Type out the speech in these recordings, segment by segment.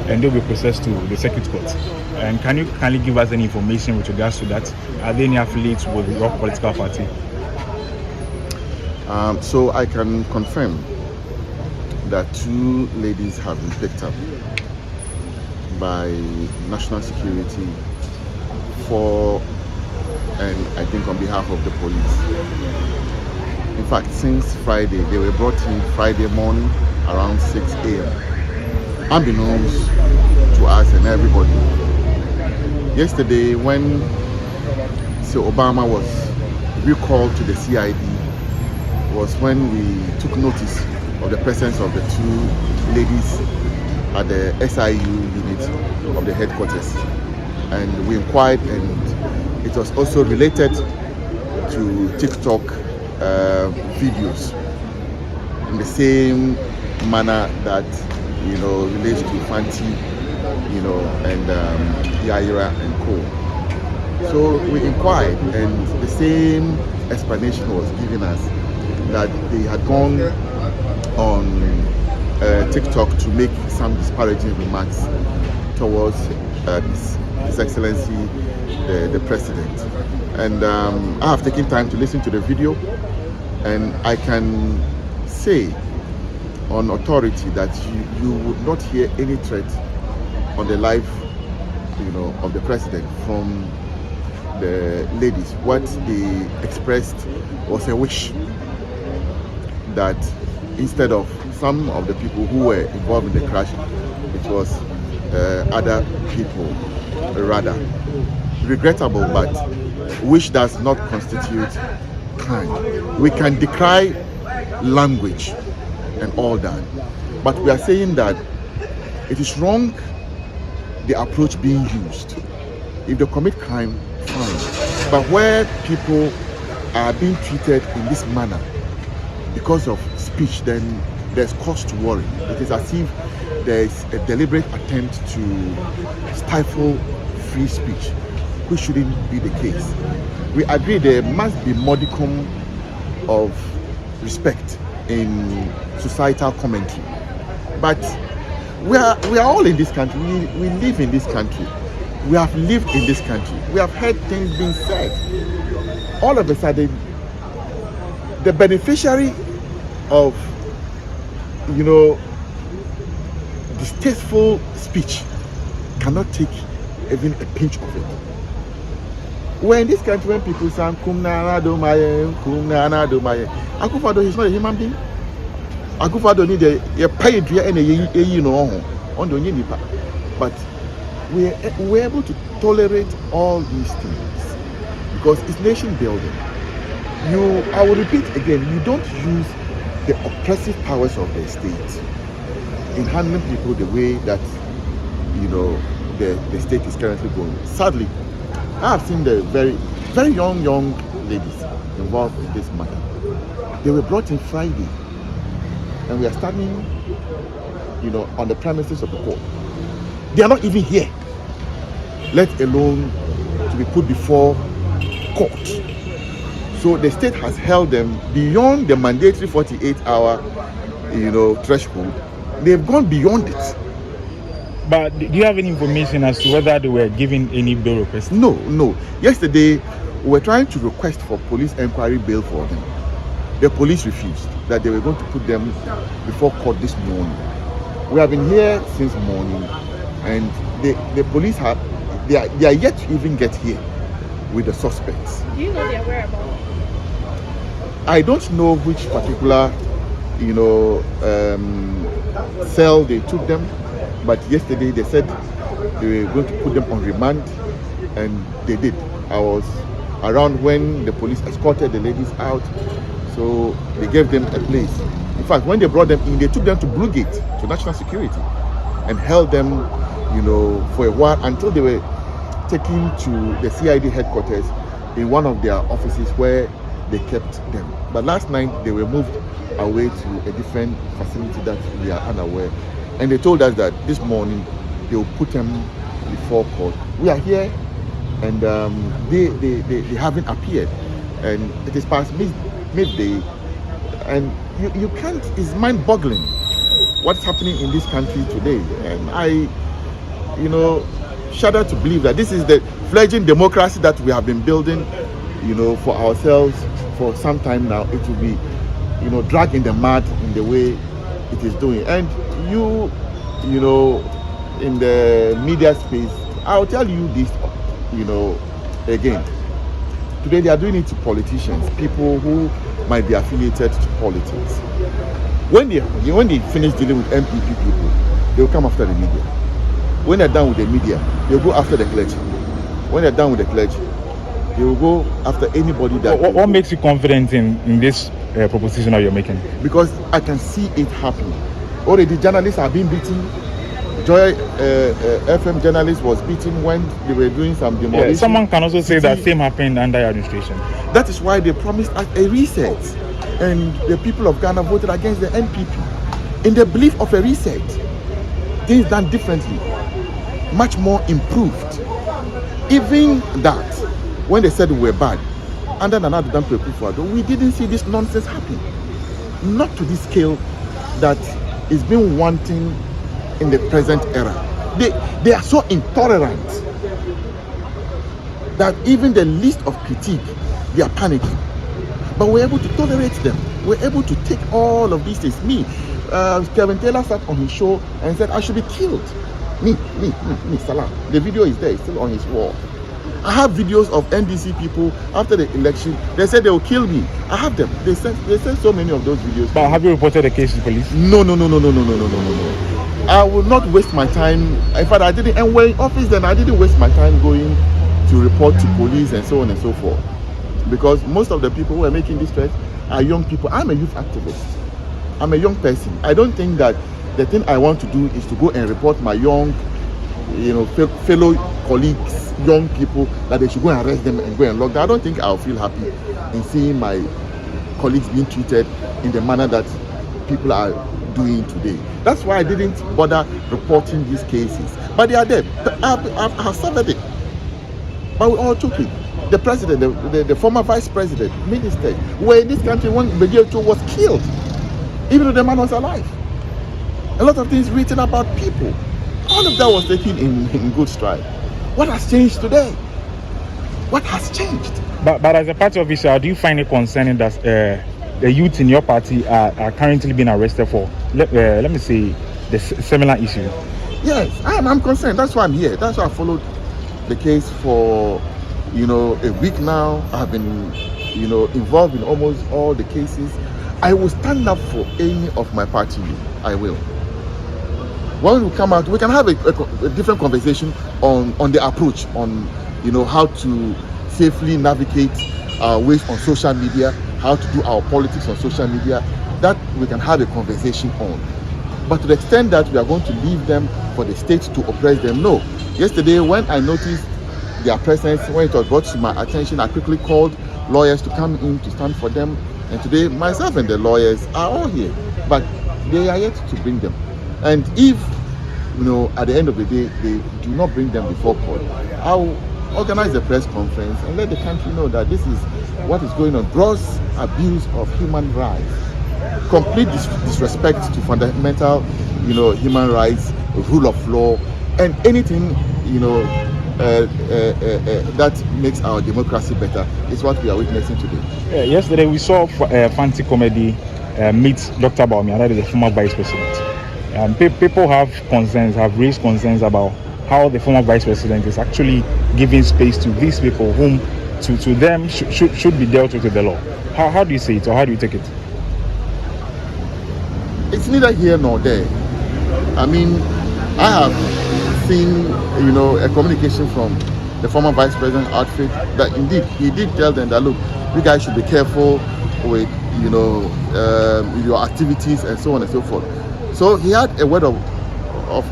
and they'll be processed to the circuit court. And can you kindly give us any information with regards to that? Are there any affiliates with your political party? So I can confirm that 2 ladies have been picked up by national security and I think on behalf of the police. In fact, since Friday, they were brought in Friday morning around 6 a.m. unbeknownst to us and everybody. Yesterday, when Sir Obama was recalled to the CID, was when we took notice of the presence of the 2 ladies at the SIU unit of the headquarters. And we inquired, and it was also related to TikTok videos in the same manner that relates to Fanti, and Yaira and Co. So we inquired, and the same explanation was given us that they had gone on TikTok to make some disparaging remarks towards His Excellency the President. And I have taken time to listen to the video, and I can say on authority that you would not hear any threat on the life of the President from the ladies. What they expressed was a wish that instead of some of the people who were involved in the crash, it was other people rather. Regrettable, but which does not constitute crime. We can decry language and all that, but we are saying that it is wrong, the approach being used. If they commit crime, fine, but where people are being treated in this manner because of speech, then there's cause to worry. It is as if there is a deliberate attempt to stifle free speech, which shouldn't be the case. We agree there must be modicum of respect in societal commentary, but we are all in this country. We live in this country. We have lived in this country. We have heard things being said. All of a sudden, the beneficiary of distasteful speech cannot take even a pinch of it. We're in this country when people say Kumna Domaye, Kumna Domaye. Akufo-Addo is not a human being. Akufo-Addo need a pay on the nipa. But we're able to tolerate all these things because it's nation building. I will repeat again, you don't use the oppressive powers of the state in handling people the way that the state is currently going. Sadly, I have seen the very, very young ladies involved in this matter. They were brought in Friday, and we are standing, on the premises of the court. They are not even here, let alone to be put before court. So the state has held them beyond the mandatory 48-hour, threshold. They've gone beyond it. But do you have any information as to whether they were given any bail request? No. Yesterday, we were trying to request for police inquiry bail for them. The police refused, that they were going to put them before court this morning. We have been here since morning, and the police they are yet to even get here with the suspects. Do you know their whereabouts? I don't know which particular, cell they took them, but yesterday they said they were going to put them on remand, and they did. I was around when the police escorted the ladies out, so they gave them a place. In fact, when they brought them in, they took them to Blue Gate, to National Security, and held them, for a while until they were taken to the CID headquarters in one of their offices where they kept them. But last night they were moved away to a different facility that we are unaware. And they told us that this morning they will put them before court. We are here, and they haven't appeared, and it is past midday, and you can't. It's mind-boggling what's happening in this country today. And shudder to believe that this is the fledgling democracy that we have been building, for ourselves for some time now. It will be, dragged in the mud in the way it is doing. And in the media space, I'll tell you this, again. Today they are doing it to politicians, people who might be affiliated to politics. When they finish dealing with MPP people, they will come after the media. When they're done with the media, they'll go after the clergy. When they're done with the clergy, they will go after anybody that... What makes you confident in this proposition that you're making? Because I can see it happening. Already journalists are being beaten. Joy FM journalist was beaten when they were doing some demolition. Yeah, someone can also say that same happened under your administration. That is why they promised us a reset. And the people of Ghana voted against the NPP in the belief of a reset. Things done differently, much more improved. Even that, when they said we were bad, under Nana Addo Dankwa Akufo-Addo, we didn't see this nonsense happen. Not to this scale that is being wanting in the present era. They are so intolerant that even the least of critique, they are panicking. But we're able to tolerate them. We're able to take all of these things. Kevin Taylor sat on his show and said, I should be killed. Me, Salah. The video is there, it's still on his wall. I have videos of NDC people after the election. They said they will kill me. I have them. They sent so many of those videos. But have you reported the case to police? No. I will not waste my time. In fact, I didn't. And we're in office then. I didn't waste my time going to report to police and so on and so forth. Because most of the people who are making this threat are young people. I'm a youth activist. I'm a young person. I don't think that the thing I want to do is to go and report my young, fellow colleagues, young people, that they should go and arrest them and go and lock them. I don't think I'll feel happy in seeing my colleagues being treated in the manner that people are doing today. That's why I didn't bother reporting these cases. But they are there. I've suffered it. But we all took it. The president, the former vice president, minister, were in this country when Birago was killed, even though the man was alive. A lot of things written about people. All of that was taken in good stride. What has changed today? What has changed? But as a party official, do you find it concerning that the youth in your party are currently being arrested for, let me say, the similar issue? Yes, I'm concerned. That's why I'm here. That's why I followed the case for a week now. I've been involved in almost all the cases. I will stand up for any of my party. I will. When we come out, we can have a different conversation on the approach, on how to safely navigate our ways on social media, how to do our politics on social media. That we can have a conversation on. But to the extent that we are going to leave them for the state to oppress them, no. Yesterday, when I noticed their presence, when it was brought to my attention, I quickly called lawyers to come in to stand for them. And today, myself and the lawyers are all here. But they are yet to bring them. And if, at the end of the day, they do not bring them before court, I'll organize a press conference and let the country know that this is what is going on. Gross abuse of human rights. Complete disrespect to fundamental, human rights, rule of law, and anything, that makes our democracy better is what we are witnessing today. Yesterday we saw Fancy Comedy meet Dr. Bawumia, that is the former vice president. People have raised concerns about how the former vice president is actually giving space to these people whom to them should be dealt with the law. How do you see it, or how do you take it? It's neither here nor there. I mean, I have seen, a communication from the former vice president outfit that indeed he did tell them that, look, you guys should be careful with, your activities and so on and so forth. So he had a word of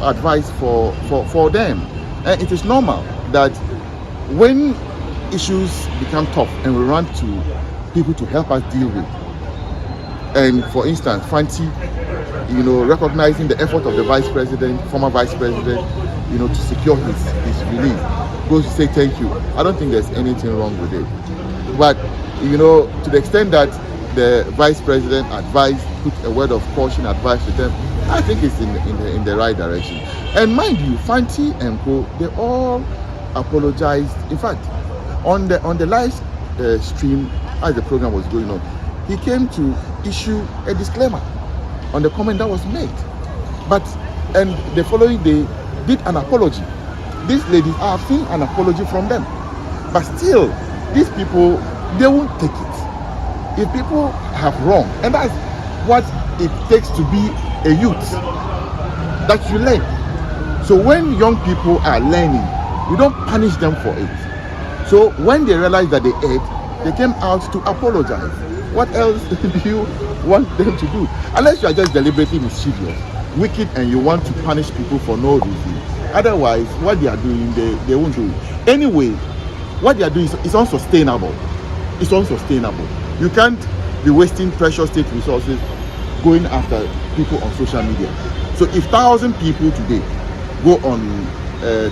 advice for them. And it is normal that when issues become tough and we run to people to help us deal with, and for instance, Fancy, recognizing the effort of the vice president, former vice president, to secure his release, goes to say thank you. I don't think there's anything wrong with it. But, to the extent that the vice president advised, put a word of caution, advice to them, I think it's in the right direction. And mind you, Fanti and Co, they all apologized. In fact, on the live stream as the program was going on, he came to issue a disclaimer on the comment that was made. And the following day did an apology. These ladies, I have seen an apology from them. But still, these people, they won't take it. If people have wrong, and that's what it takes to be a youth, that you learn. So when young people are learning, you don't punish them for it. So when they realize that they erred, they came out to apologize. What else do you want them to do? Unless you are just deliberately mischievous, wicked, and you want to punish people for no reason. Otherwise, what they are doing, they won't do it. Anyway, what they are doing is unsustainable. It's unsustainable. You can't be wasting precious state resources going after people on social media. So if 1,000 people today go on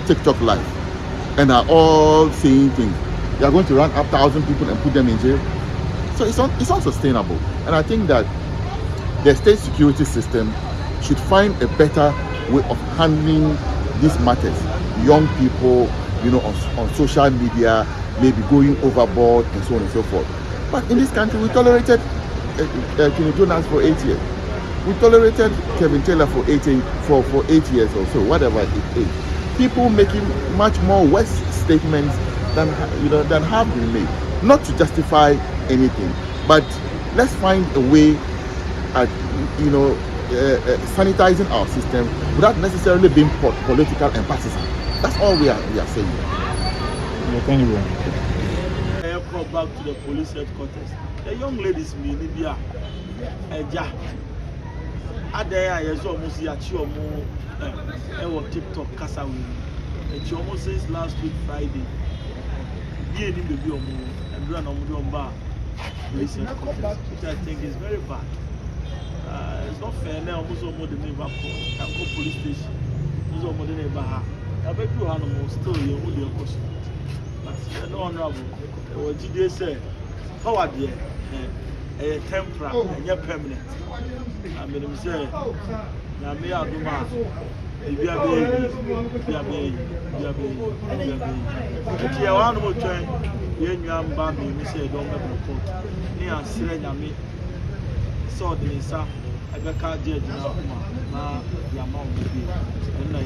TikTok live and are all saying things, they are going to run up 1,000 people and put them in jail. So it's unsustainable. And I think that the state security system should find a better way of handling these matters. Young people, on social media, maybe going overboard and so on and so forth. But in this country, we tolerated King Jonas for 8 years. We tolerated Kevin Taylor for 8 years or so, whatever it is. People making much more worse statements than have been made. Not to justify anything, but let's find a way at sanitizing our system without necessarily being political and partisan. That's all we are saying. Yeah, thank you very much. I call back to the police headquarters. The young ladies in Libya, almost TikTok Casa almost since last week Friday. Police headquarters, which I think is very bad. It's not fair now. Almost all the neighbor can go police station. Almost all the neighbor. I bet you have still your own question. But no honorable. What did they say? How are they? A temporary and you're permanent. I mean, say, now me are Duah. If you are baby. If you are one more time, you are bad. You say don't have a court. You are saying me. So the Nisa, I got car judge now. Now, the amount of people, and I